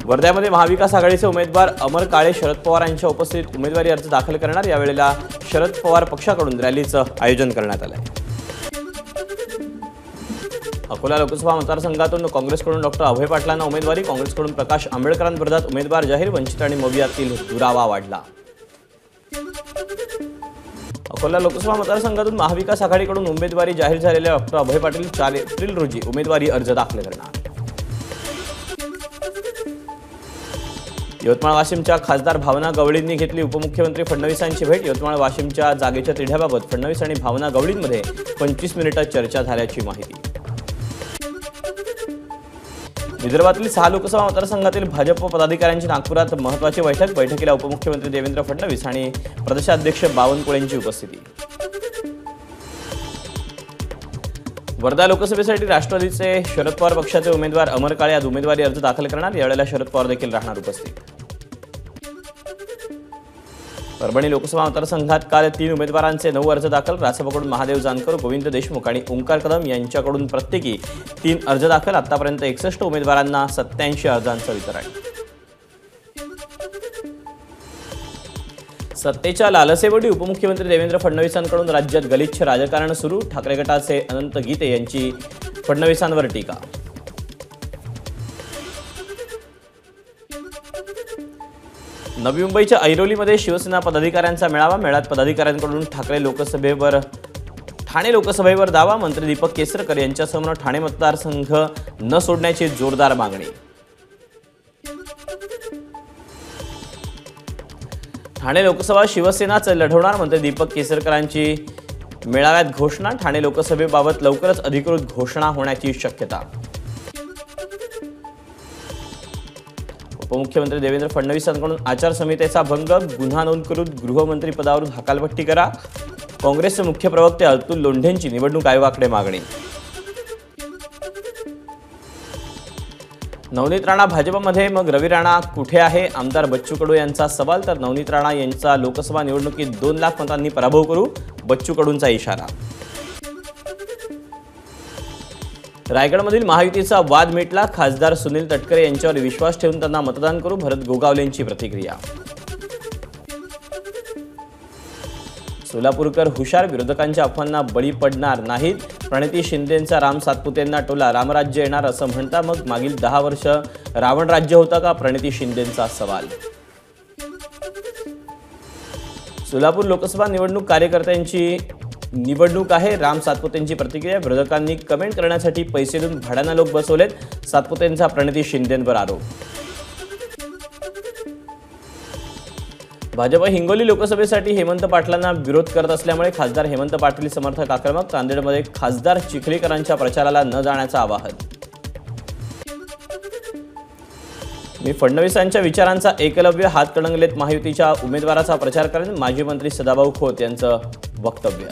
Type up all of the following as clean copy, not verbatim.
वर्ध्यामध्ये महाविकास आघाडीचे उमेदवार अमर काळे शरद पवार यांच्या उपस्थितीत उमेदवारी अर्ज दाखल करणार। यावेळेला शरद पवार पक्षाकडून रॅलीचं आयोजन करण्यात आलं आहे। अकोला लोकसभा मतदारसंघातून काँग्रेसकडून डॉक्टर अभय पाटलांना उमेदवारी, काँग्रेसकडून प्रकाश आंबेडकरांविरोधात उमेदवार जाहीर, वंचित आणि मवियातील दुरावा वाढला। अकोला लोकसभा मतदारसंघातून महाविकास आघाडीकडून उमेदवारी जाहीर झालेल्या डॉक्टर अभय पाटील 4 एप्रिल रोजी उमेदवारी अर्ज दाखल करणार। यवतमाळ वाशिमच्या खासदार भावना गवळींनी घेतली उपमुख्यमंत्री फडणवीसांची भेट। यवतमाळ वाशिमच्या जागेच्या तिढ्याबाबत फडणवीस आणि भावना गवळींमध्ये 25 मिनिटे चर्चा झाल्याची माहिती। विदर्भातील 6 लोकसभा मतदारसंघातील भाजप पदाधिकाऱ्यांची नागपुरात महत्त्वाची बैठक। बैठकीला उपमुख्यमंत्री देवेंद्र फडणवीस आणि प्रदेशाध्यक्ष बावनकुळेंची उपस्थिती। वर्धा लोकसभेसाठी राष्ट्रवादीचे शरद पवार पक्षाचे उमेदवार अमर काळे आज उमेदवारी अर्ज दाखल करणार। यावेळेला शरद पवार देखील राहणार उपस्थित। परभणी लोकसभा मतदारसंघात काल 3 उमेदवारांचे 9 अर्ज दाखल। रासपकडून महादेव जानकर, गोविंद देशमुख आणि ओंकार कदम यांच्याकडून प्रत्येकी 3 अर्ज दाखल। आतापर्यंत 61 उमेदवारांना 87 अर्जांचं वितरण। सत्तेच्या लालसेपोटी उपमुख्यमंत्री देवेंद्र फडणवीसांकडून राज्यात गलिच्छ राजकारण सुरू। ठाकरे गटाचे अनंत गीते यांची फडणवीसांवर टीका। नवी मुंबईच्या ऐरोलीमध्ये शिवसेना पदाधिकाऱ्यांचा मेळावा। मेळ्यात पदाधिकाऱ्यांकडून ठाणे लोकसभेवर दावा। मंत्री दीपक केसरकर यांच्यासमोर ठाणे मतदारसंघ न सोडण्याची जोरदार मागणी। ठाणे लोकसभा शिवसेनाच लढवणार, मंत्री दीपक केसरकरांची मेळाव्यात घोषणा। ठाणे लोकसभेबाबत लवकरच अधिकृत घोषणा होण्याची शक्यता। उपमुख्यमंत्री देवेंद्र फडणवीसांकडून आचारसंहितेचा भंग, गुन्हा नोंद करून गृहमंत्री पदावरून हकालपट्टी करा। काँग्रेसचे मुख्य प्रवक्ते अतुल लोंढेंची निवडणूक आयोगाकडे मागणी। नवनीत राणा भाजपमध्ये, मग रवी राणा कुठे आहे? आमदार बच्चू कडू यांचा सवाल। तर नवनीत राणा यांचा लोकसभा निवडणुकीत 2 लाख मतांनी पराभव करू, बच्चू कडूंचा इशारा। रायगडमधील महायुतीचा वाद मिटला। खासदार सुनील तटकरे यांच्यावर विश्वास ठेवून त्यांना मतदान करू, भरत गोगावलेंची प्रतिक्रिया। सोलापूरकर हुशार, विरोधकांच्या अफवांना बळी पडणार नाहीत। प्रणिती शिंदेंचा राम सातपुतेंना टोला, रामराज्य येणार असं म्हणता, मग मागील 10 वर्ष रावण राज्य होता का? प्रणिती शिंदेंचा सवाल। सोलापूर लोकसभा निवडणूक कार्यकर्त्यांची निवडणूक आहे, राम सातपुतेंची प्रतिक्रिया। विरोधकांनी कमेंट करण्यासाठी पैसे देऊन भाड्यानं लोक बसवलेत, सातपुतेंचा प्रणिती शिंदेंवर आरोप। भाजप हिंगोली लोकसभेसाठी हेमंत पाटलांना विरोध करत असल्यामुळे खासदार हेमंत पाटील समर्थक आक्रमक। नांदेडमध्ये खासदार चिखलीकरांच्या प्रचाराला न जाण्याचं आवाहन। मी फडणवीसांच्या विचारांचा एकलव्य, हात कडंगलेत महायुतीच्या उमेदवाराचा प्रचार करेन, माजी मंत्री सदाभाऊ खोत यांचं वक्तव्य।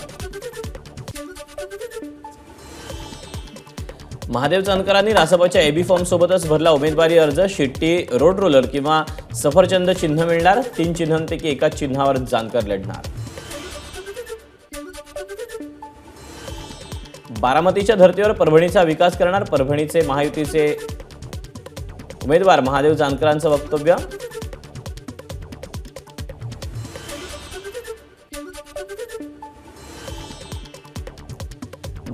महादेव जानकरांनी रासपच्या एबी फॉर्म सोबतच भरला उमेदवारी अर्ज। शिट्टी, रोड रोलर किंवा सफरचंद चिन्ह मिळणार। 3 चिन्हांपैकी एकाच चिन्हावर जानकर लढणार। बारामतीच्या धर्तीवर परभणीचा विकास करणार, परभणीचे महायुतीचे उमेदवार महादेव जानकरांचं वक्तव्य।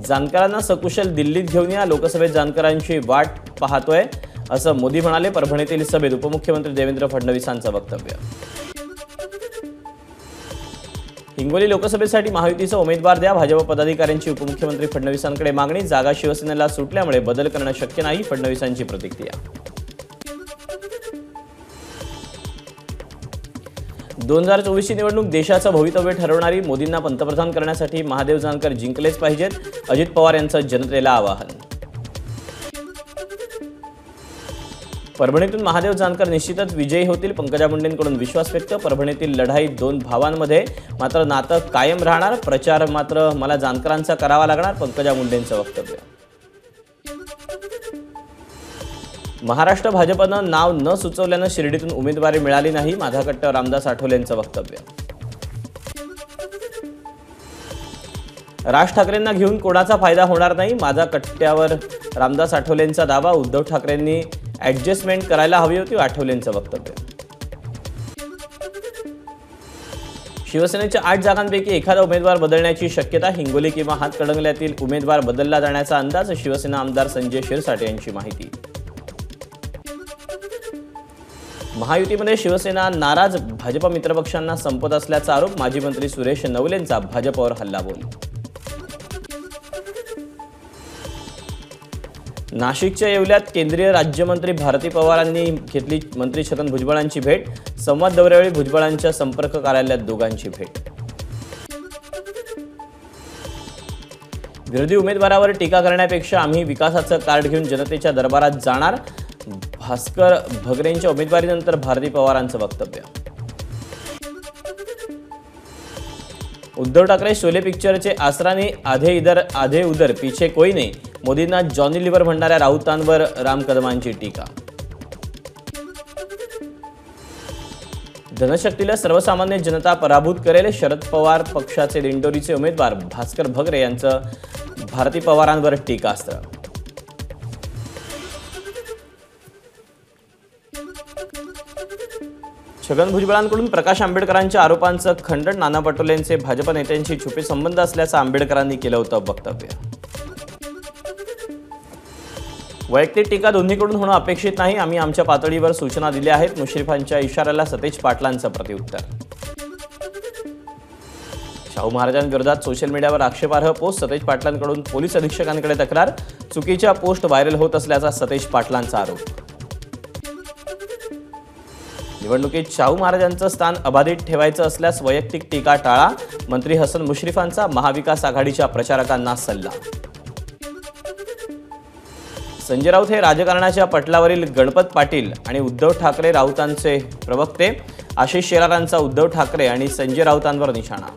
जानकरांना सकुशल दिल्लीत घेऊन या, लोकसभेत जानकरांची वाट पाहतोय असं मोदी म्हणाले। परभणीतील सभेत उपमुख्यमंत्री देवेंद्र फडणवीसांचं वक्तव्य। हिंगोली लोकसभेसाठी महायुतीचा उमेदवार द्या, भाजप पदाधिकाऱ्यांची उपमुख्यमंत्री फडणवीसांकडे मागणी। जागा शिवसेनेला सुटल्यामुळे बदल करणं शक्य नाही, फडणवीसांची प्रतिक्रिया। 2024ची निवडणूक देशाचं भवितव्य ठरवणारी, मोदींना पंतप्रधान करण्यासाठी महादेव जानकर जिंकलेच पाहिजेत, अजित पवार यांचं जनतेला आवाहन। परभणीतून महादेव जानकर निश्चितच विजयी होतील, पंकजा मुंडेंकडून विश्वास व्यक्त। परभणीतील लढाई 2 भावांमध्ये, मात्र नातं कायम राहणार, प्रचार मात्र मला जानकरांचा करावा लागणार, पंकजा मुंडेंचं वक्तव्य। महाराष्ट्र भाजपनं नाव न सुचवल्यानं शिर्डीतून उमेदवारी मिळाली नाही, माझा कट्ट्यावर रामदास आठवलेंचं वक्तव्य। राज ठाकरेंना घेऊन कोणाचा फायदा होणार नाही, माझा कट्ट्यावर रामदास आठवलेंचा दावा। उद्धव ठाकरेंनी ॲडजस्टमेंट करायला हवी होती, आठवलेंचं वक्तव्य. शिवसेनेच्या 8 जागांपैकी एखादा उमेदवार बदलण्याची शक्यता. हिंगोली किंवा हातकणंगल्यातील उमेदवार बदलला जाण्याचा अंदाज. शिवसेना आमदार संजय शिरसाट यांची माहिती. महायुतीमध्ये शिवसेना नाराज. भाजप मित्रपक्षांना संपत असल्याचा आरोप. माजी मंत्री सुरेश नवलेंचा भाजपवर हल्लाबोल. नाशिकच्या येवल्यात केंद्रीय राज्यमंत्री भारती पवारांनी घेतली मंत्री छगन भुजबळांची भेट. संवाद दौऱ्यावेळी भुजबळांच्या संपर्क कार्यालयात दोघांची भेट. विरोधी उमेदवारावर टीका करण्यापेक्षा आम्ही विकासाचं कार्ड घेऊन जनतेच्या दरबारात जाणार. भास्कर भगरेंच्या उमेदवारीनंतर भारती पवारांचं वक्तव्य. उद्धव ठाकरे शोले पिक्चरचे आसरानी आधे इधर आधे उधर पीछे कोई नहीं. मोदींना जॉनी लिव्हर म्हणणाऱ्या राऊतांवर राम कदमांची टीका. धनशक्तीला सर्वसामान्य जनता पराभूत करेल. शरद पवार पक्षाचे दिंडोरीचे उमेदवार भास्कर भगरे यांचं भारती पवारांवर टीकास्त्र. छगन भुजबळांकडून प्रकाश आंबेडकरांच्या आरोपांचं खंडन. नाना पटोलेंचे भाजप नेत्यांशी छुपे संबंध असल्याचं आंबेडकरांनी केलं होतं वक्तव्य. वैयक्तिक टीका दोन्हीकडून होणं अपेक्षित नाही. आम्ही आमच्या पातळीवर सूचना दिल्या आहेत. मुश्रीफांच्या इशाऱ्याला सतेज पाटलांचं प्रत्युत्तर. शाहू महाराजांविरोधात सोशल मीडियावर आक्षेपार्ह पोस्ट. सतेज पाटलांकडून पोलीस अधीक्षकांकडे तक्रार. चुकीच्या पोस्ट व्हायरल होत असल्याचा सतेज पाटलांचा आरोप. निवडणुकीत शाहू महाराजांचं स्थान अबाधित ठेवायचं असल्यास वैयक्तिक टीका टाळा. मंत्री हसन मुश्रीफांचा महाविकास आघाडीच्या प्रचारकांना सल्ला. संजय राऊत हे राजकारणाच्या पटलावरील गणपत पाटील आणि उद्धव ठाकरे राऊतांचे प्रवक्ते. आशिष शेलारांचा उद्धव ठाकरे आणि संजय राऊतांवर निशाणा.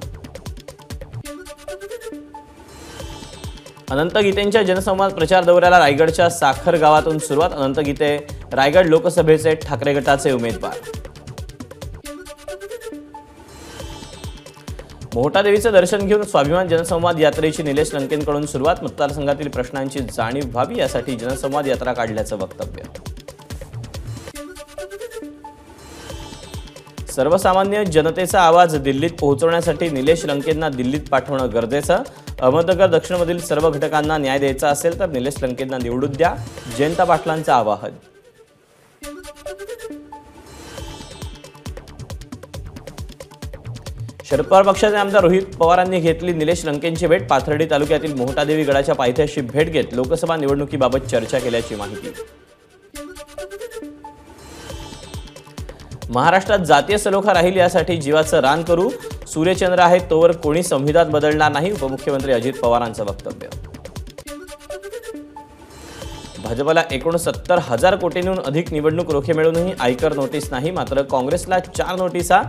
अनंत गीतेंच्या जनसंवाद प्रचार दौऱ्याला रायगडच्या साखर गावातून सुरुवात. अनंत गीते रायगड लोकसभेचे ठाकरे गटाचे उमेदवार. मोहटादेवीचं दर्शन घेऊन स्वाभिमान जनसंवाद यात्रेची निलेश लंकेंकडून सुरुवात. मतदारसंघातील प्रश्नांची जाणीव व्हावी यासाठी जनसंवाद यात्रा काढल्याचं वक्तव्य. सर्वसामान्य जनतेचा आवाज दिल्लीत पोहोचवण्यासाठी निलेश लंकेंना दिल्लीत पाठवणं गरजेचं. अहमदनगर दक्षिणमधील सर्व घटकांना न्याय द्यायचा असेल तर निलेश लंकेंना निवडून द्या. जयंत पाटलांचं आवाहन. शरद पवार पक्षाचे आमदार रोहित पवारांनी घेतली निलेश लंकेंची भेट. पाथर्डी तालुक्यातील मोहटादेवी गडाच्या पायथ्याशी भेट घेत लोकसभा निवडणुकीबाबत चर्चा केल्याची माहिती. महाराष्ट्रात जातीय सलोखा राहील यासाठी जीवाचं रान करू. सूर्यचंद्र आहे तोवर कोणी संविधान बदलणार नाही. उपमुख्यमंत्री अजित पवारांचं वक्तव्य. भाजपला 69,000 कोटींहून अधिक निवडणूक रोखे मिळूनही आयकर नोटीस नाही. मात्र काँग्रेसला 4 नोटिसा.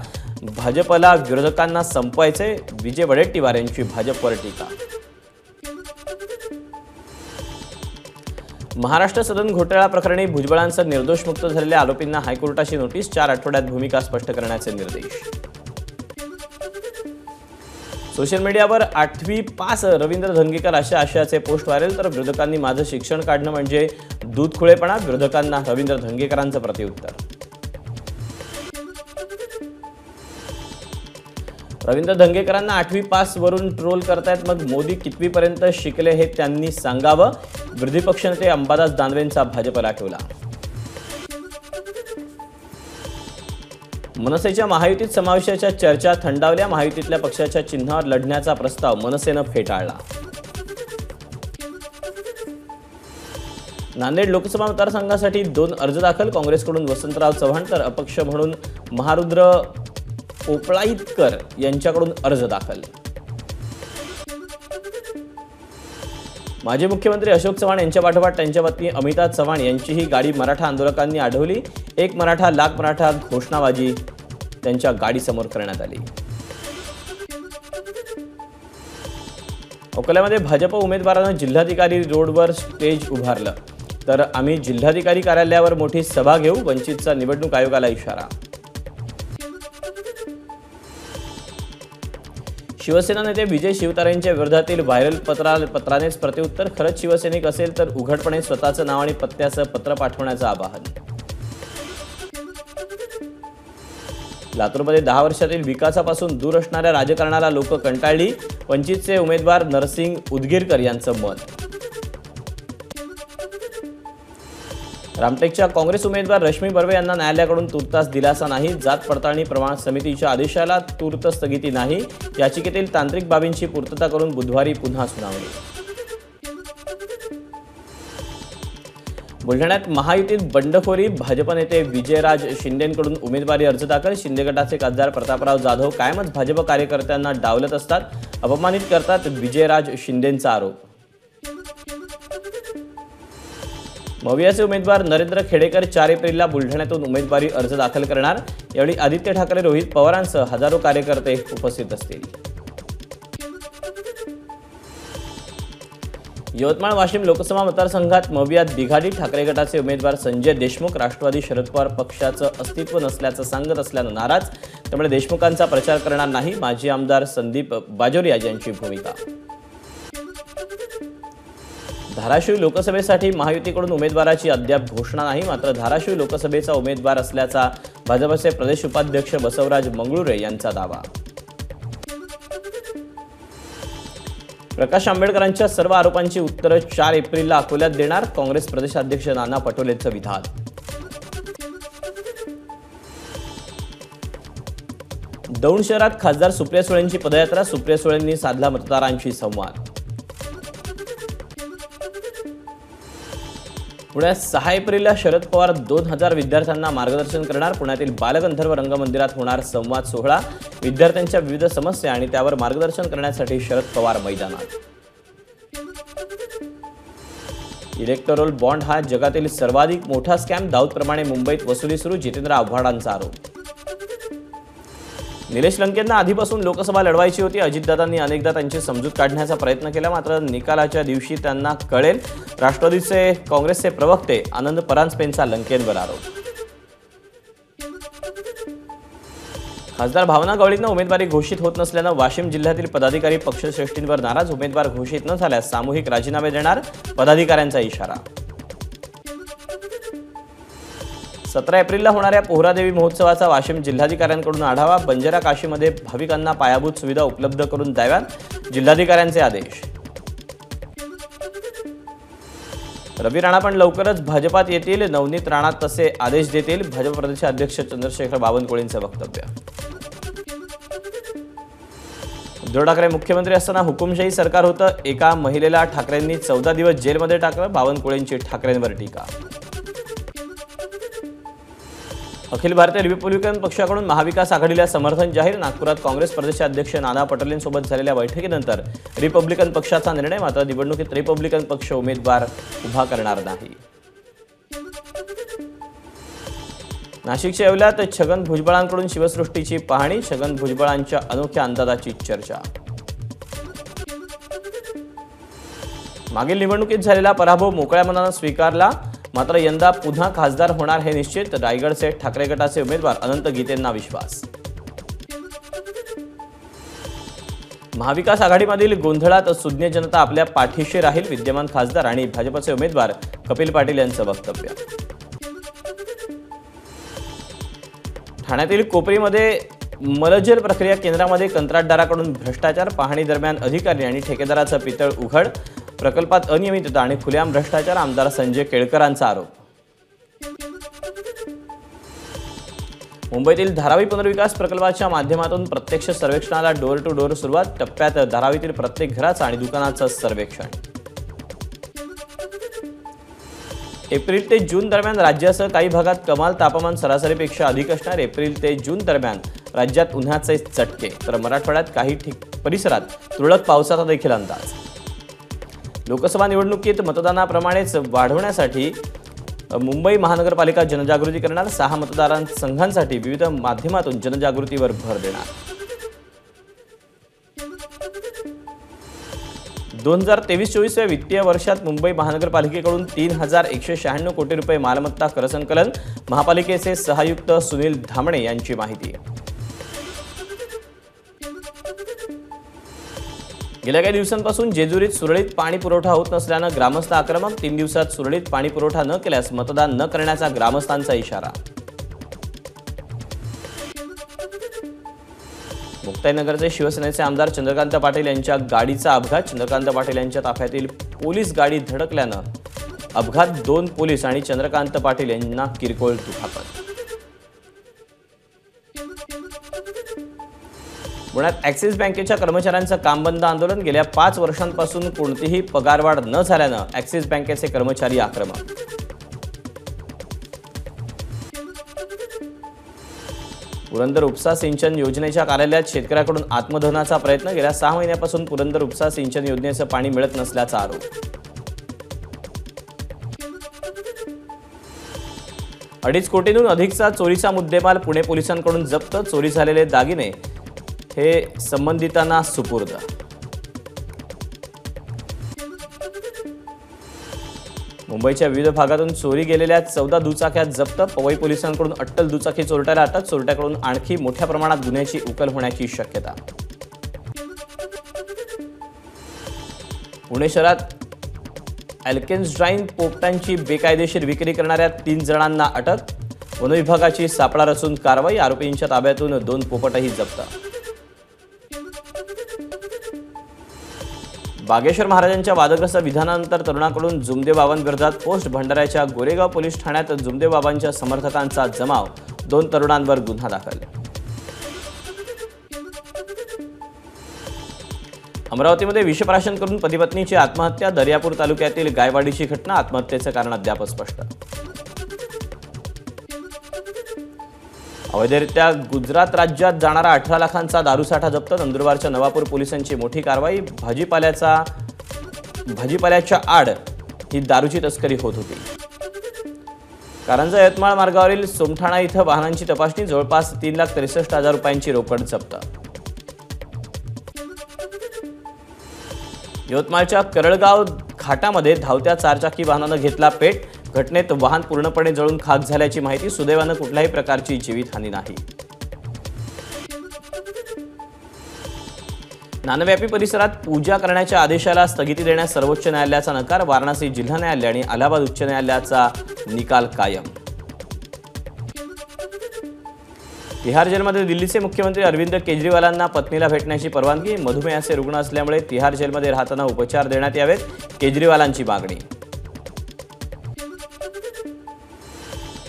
भाजपला विरोधकांना संपवायचे. विजय वडेट्टीवार यांची भाजपवर टीका. महाराष्ट्र सदन घोटाळा प्रकरणी भुजबळांसह निर्दोष मुक्त झालेल्या आरोपींना हायकोर्टाची नोटीस. 4 आठवड्यात भूमिका स्पष्ट करण्याचे निर्देश. सोशल मीडियावर 8वी पास रवींद्र धंगेकर अशा आशयाचे पोस्ट व्हायरल. तर विरोधकांनी माझं शिक्षण काढणं म्हणजे दूध खुळेपणा. विरोधकांना रवींद्र धंगेकरांचं प्रत्युत्तर. रवींद्र धंगेकरांना 8वी पास वरून ट्रोल करतायत. मग मोदी कितवीपर्यंत शिकले हे त्यांनी सांगावं. विरोधी पक्षनेते अंबादास दानवेंचा भाजपला टोला. मनसेच्या महायुतीत समावेशाच्या चर्चा थंडावल्या. महायुतीतल्या पक्षाच्या चिन्हावर लढण्याचा प्रस्ताव मनसेनं फेटाळला. नांदेड लोकसभा मतदारसंघासाठी 2 अर्ज दाखल. काँग्रेसकडून वसंतराव चव्हाण तर अपक्ष म्हणून महारुद्र पोपळाईतकर यांच्याकडून अर्ज दाखल. माजी मुख्यमंत्री अशोक चव्हाण यांच्या पाठोपाठ त्यांच्या पत्नी अमिता चव्हाण यांचीही गाडी मराठा आंदोलकांनी अडवली. 1 मराठा लाख मराठा घोषणाबाजी त्यांच्या गाडीसमोर करण्यात आली. अकोल्यामध्ये भाजप उमेदवारानं जिल्हाधिकारी रोडवर स्टेज उभारलं. तर आम्ही जिल्हाधिकारी कार्यालयावर मोठी सभा घेऊ. वंचितचा निवडणूक आयोगाला इशारा. शिवसेना नेते विजय शिवतारेंच्या विरोधातील व्हायरल पत्रानेच प्रत्युत्तर, खरंच शिवसैनिक असेल तर उघडपणे स्वतःचं नाव आणि पत्त्याचं पत्र पाठवण्याचं आवाहन. लातूरमध्ये 10 वर्षातील विकासापासून दूर असणाऱ्या राजकारणाला लोक कंटाळली, वंचितचे उमेदवार नरसिंग उदगीरकर यांचं मत. रामटेकच्या काँग्रेस उमेदवार रश्मी बर्वे यांना न्यायालयाकडून तुर्तास दिलासा नाही, जात पडताळणी प्रमाण समितीच्या आदेशाला तूर्त स्थगिती नाही, याचिकेतील तांत्रिक बाबींची पूर्तता करून बुधवारी पुन्हा सुनावणी. बुलढाण्यात महायुतीत बंडखोरी, भाजप नेते विजयराज शिंदेंकडून उमेदवारी अर्ज दाखल, शिंदे गटाचे खासदार प्रतापराव जाधव कायमच भाजप कार्यकर्त्यांना डावलत असतात, अपमानित करतात विजयराज शिंदेंचा आरोप. मवियाचे उमेदवार नरेंद्र खेडेकर 4 एप्रिलला बुलढाण्यातून उमेदवारी अर्ज दाखल करणार. यावेळी आदित्य ठाकरे, रोहित पवारांसह हजारो कार्यकर्ते उपस्थित असतील. यवतमाळ वाशिम लोकसभा मतदारसंघात मवियात बिघाडी, ठाकरे गटाचे उमेदवार संजय देशमुख राष्ट्रवादी शरद पवार पक्षाचं अस्तित्व नसल्याचं सांगत असल्यानं नाराज, त्यामुळे देशमुखांचा प्रचार करणार नाही, माजी आमदार संदीप बाजोरिया यांची भूमिका. धाराशिव लोकसभेसाठी महायुतीकडून उमेदवाराची अद्याप घोषणा नाही, मात्र धाराशिव लोकसभेचा उमेदवार असल्याचा भाजपचे प्रदेश उपाध्यक्ष बसवराज मंगळुरे यांचा दावा. प्रकाश आंबेडकरांच्या सर्व आरोपांची उत्तरं 4 एप्रिलला अकोल्यात देणार, काँग्रेस प्रदेशाध्यक्ष नाना पटोलेंचं विधान. दौंड शहरात खासदार सुप्रिया सुळेंची पदयात्रा, सुप्रिया सुळेंनी साधला मतदारांशी संवाद. पुण्यात 6 एप्रिलला शरद पवार 2000 विद्यार्थ्यांना मार्गदर्शन करणार, पुण्यातील बालगंधर्व रंगमंदिरात होणार संवाद सोहळा, विद्यार्थ्यांच्या विविध समस्या आणि त्यावर मार्गदर्शन करण्यासाठी शरद पवार मैदानात. इलेक्टोरल बॉन्ड हा जगातील सर्वाधिक मोठा स्कॅम, दाऊदप्रमाणे मुंबईत वसुली सुरू, जितेंद्र आव्हाडांचा आरोप. निलेश लंकेंना आधीपासून लोकसभा लढवायची होती, अजितदादांनी अनेकदा त्यांची समजूत काढण्याचा प्रयत्न केला, मात्र निकालाच्या दिवशी त्यांना कळेल, राष्ट्रवादीचे काँग्रेसचे प्रवक्ते आनंद परांजपेंचा लंकेंवर आरोप. खासदार भावना गवळींना उमेदवारी घोषित होत नसल्यानं वाशिम जिल्ह्यातील पदाधिकारी पक्षश्रेष्ठींवर नाराज, उमेदवार घोषित न झाल्यास सामूहिक राजीनामे देणार, पदाधिकाऱ्यांचा इशारा. 17 एप्रिलला होणाऱ्या पोहरादेवी महोत्सवाचा वाशिम जिल्हाधिकाऱ्यांकडून आढावा, बंजारा काशीमध्ये भाविकांना पायाभूत सुविधा उपलब्ध करून द्याव्यात, जिल्हाधिकाऱ्यांचे आदेश. रवी राणा पण लवकरच भाजपात येतील, नवनीत राणा तसे आदेश देतील, भाजप प्रदेशाध्यक्ष चंद्रशेखर बावनकुळेंचं वक्तव्य. उद्धव ठाकरे मुख्यमंत्री असताना हुकुमशाही सरकार होतं, एका महिलेला ठाकरेंनी 14 दिवस जेलमध्ये टाकलं, बावनकुळेंची ठाकरेंवर टीका. अखिल भारतीय रिपब्लिकन पक्षाकडून महाविकास आघाडीला समर्थन जाहीर, नागपुरात काँग्रेस प्रदेशाध्यक्ष नाना पटोलेंसोबत झालेल्या बैठकीनंतर रिपब्लिकन पक्षाचा निर्णय, मात्र निवडणुकीत रिपब्लिकन पक्ष उमेदवार उभा करणार नाही. नाशिकच्या येवल्यात छगन भुजबळांकडून शिवसृष्टीची पाहणी, छगन भुजबळांच्या अनोख्या अंदाजाची चर्चा. मागील निवडणुकीत झालेला पराभव मोकळ्या मनानं स्वीकारला, मात्र यंदा पुन्हा खासदार होणार हे निश्चित, रायगडचे ठाकरे गटाचे उमेदवार अनंत गीतेंना विश्वास. महाविकास आघाडीमधील गोंधळात सुज्ञ जनता आपल्या पाठीशी राहील, विद्यमान खासदार आणि भाजपचे उमेदवार कपिल पाटील यांचं वक्तव्य. ठाण्यातील कोपरीमध्ये मलजल प्रक्रिया केंद्रामध्ये कंत्राटदाराकडून भ्रष्टाचार, पाहणी दरम्यान अधिकारी आणि ठेकेदाराचं पितळ उघड, प्रकल्पात अनियमितता आणि खुलेआम भ्रष्टाचार, आमदार संजय केळकरांचा आरोप. मुंबईतील धारावी पुनर्विकास प्रकल्पाच्या माध्यमातून प्रत्यक्ष सर्वेक्षणाला डोअर टू डोअर सुरुवात, टप्प्यात धारावीतील प्रत्येक घराचं आणि दुकानाचं सर्वेक्षण. एप्रिल ते जून दरम्यान राज्यासह काही भागात कमाल तापमान सरासरीपेक्षा अधिक असणार, एप्रिल ते जून दरम्यान राज्यात उन्हाचे चटके, तर मराठवाड्यात काही परिसरात तुरळक पावसाचा देखील अंदाज. लोकसभा निवडणुकीत मतदानाप्रमाणेच वाढवण्यासाठी मुंबई महानगरपालिका जनजागृती करणार, 6 मतदारसंघांसाठी विविध माध्यमातून जनजागृतीवर भर देणार. 2023-24 वित्तीय वर्षात मुंबई महानगरपालिकेकडून 3196 कोटी रुपये मालमत्ता कर संकलन, महापालिकेचे सहायुक्त सुनील धामणे यांची माहिती. गेल्या काही दिवसांपासून जेजुरीत सुरळीत पाणी पुरवठा होत नसल्यानं ग्रामस्थ आक्रमक. 3 दिवसात सुरळीत पाणी पुरवठा न केल्यास मतदान न करण्याचा ग्रामस्थांचा इशारा. मुक्ताईनगरचे शिवसेनेचे आमदार चंद्रकांत पाटील यांच्या गाडीचा अपघात. चंद्रकांत पाटील यांच्या ताफ्यातील पोलीस गाडी धडकल्यानं अपघात. 2 पोलीस आणि चंद्रकांत पाटील यांना किरकोळ दुखापत. पुण्यात ॲक्सिस बँकेच्या कर्मचाऱ्यांचं काम बंद आंदोलन. गेल्या 5 वर्षांपासून कोणतीही पगारवाढ न झाल्यानं ॲक्सिस बँकेचे कर्मचारी आक्रमक. पुरंदर उपसा सिंचन योजनेच्या कार्यालयात शेतकऱ्याकडून आत्मदहनाचा प्रयत्न. गेल्या 6 महिन्यापासून पुरंदर उपसा सिंचन योजनेचं पाणी मिळत नसल्याचा आरोप. $2.5 कोटींहून अधिकचा चोरीचा मुद्देमाल पुणे पोलिसांकडून जप्त. चोरी झालेले दागिने हे संबंधितांना सुपूर्द. मुंबईच्या विविध भागातून चोरी गेलेल्या 14 दुचाक्या जप्त. पवई पोलिसांकडून अट्टल दुचाकी चोरट्याला अटक. चोरट्याकडून आणखी मोठ्या प्रमाणात गुन्ह्याची उकल होण्याची शक्यता. पुणे शहरात अल्केन्स्टाईन पोपटांची बेकायदेशीर विक्री करणाऱ्या 3 जणांना अटक. वनविभागाची सापळा रचून कारवाई. आरोपींच्या ताब्यातून 2 पोपटही जप्त. बागेश्वर महाराजांच्या वादग्रस्त विधानानंतर तरुणाकडून जुमदेव बाबांविरोधात पोस्ट. भंडाऱ्याच्या गोरेगाव पोलीस ठाण्यात जुमदेव बाबांच्या समर्थकांचा जमाव. 2 तरुणांवर गुन्हा दाखल. अमरावतीमध्ये विषप्राशन करून पती-पत्नीची आत्महत्या. दर्यापूर तालुक्यातील गायवाडीची घटना. आत्महत्येचं कारण अद्याप स्पष्ट. अवैधरित्या गुजरात राज्यात जाणारा 18 लाखांचा दारूसाठा जप्त. नंदुरबारच्या नवापूर पोलिसांची मोठी कारवाई. भाजीपाल्याच्या आड ही दारूची तस्करी होत होती. कारंजा यवतमाळ मार्गावरील सोमठाणा इथं वाहनांची तपासणी. जवळपास 3,63,000 रुपयांची रोकड जप्त. यवतमाळच्या करळगाव घाटामध्ये धावत्या 4चाकी वाहनानं घेतला पेट. घटनेत वाहन पूर्णपणे जळून खाक झाल्याची माहिती. सुदैवानं कुठल्याही प्रकारची जीवितहानी नाही. नानव्यापी परिसरात पूजा करण्याच्या आदेशाला स्थगिती देण्यास सर्वोच्च न्यायालयाचा नकार. वाराणसी जिल्हा न्यायालय आणि अलाहाबाद उच्च न्यायालयाचा निकाल कायम. तिहार जेलमध्ये दिल्लीचे मुख्यमंत्री अरविंद केजरीवालांना पत्नीला भेटण्याची परवानगी. मधुमेहाचे रुग्ण असल्यामुळे तिहार जेलमध्ये राहताना उपचार देण्यात यावेत. केजरीवालांची मागणी.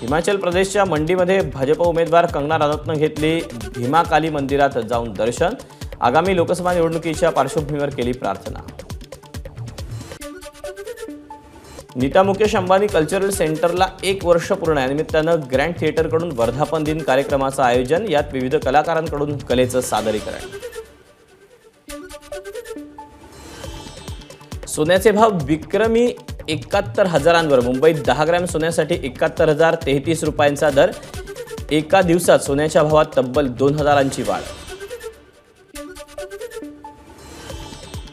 हिमाचल प्रदेशच्या मंडीमध्ये भाजप उमेदवार कंगना रनौतनं घेतली भीमा काली मंदिरात जाऊन दर्शन. आगामी लोकसभा निवडणुकीच्या पार्श्वभूमीवर केली प्रार्थना. नीता मुकेश अंबानी कल्चरल सेंटरला 1 वर्ष पूर्ण. यानिमित्तानं ग्रँड थिएटरकडून वर्धापन दिन कार्यक्रमाचं आयोजन. यात विविध कलाकारांकडून कलेचं सादरीकरण. सोन्याचे भाव विक्रमी 71,000वर. मुंबईत 10 ग्रॅम सोन्यासाठी 71,033 रुपयांचा दर. एका दिवसात सोन्याच्या भावात तब्बल 2,000ची वाढ.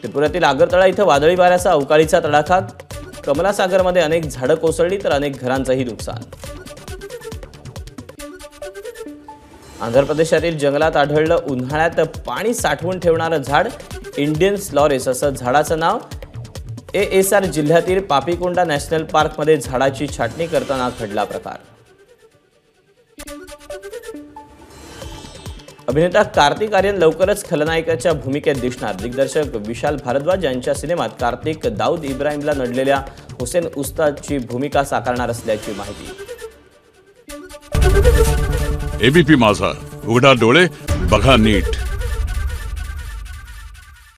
त्रिपुरातील आगरतळा इथं वादळी वाऱ्याचा अवकाळीचा तडाखा. कमलासागरमध्ये अनेक झाडं कोसळली तर अनेक घरांचंही नुकसान. आंध्र प्रदेशातील जंगलात आढळलं उन्हाळ्यात पाणी साठवून ठेवणारं झाड. इंडियन स्लॉरेस असं झाडाचं नाव. ASR जिल्ह्यातील पापीकोंडा नॅशनल पार्कमध्ये झाडाची छाटणी करताना घडला प्रकार. अभिनेता कार्तिक आर्यन लवकरच खलनायकाच्या भूमिकेत दिसणार. दिग्दर्शक विशाल भारद्वाज यांच्या सिनेमात कार्तिक दाऊद इब्राहिमला नडलेल्या हुसेन उस्तादची भूमिका साकारणार असल्याची माहिती. ABP माझा, उघडा डोळे बघा नीट.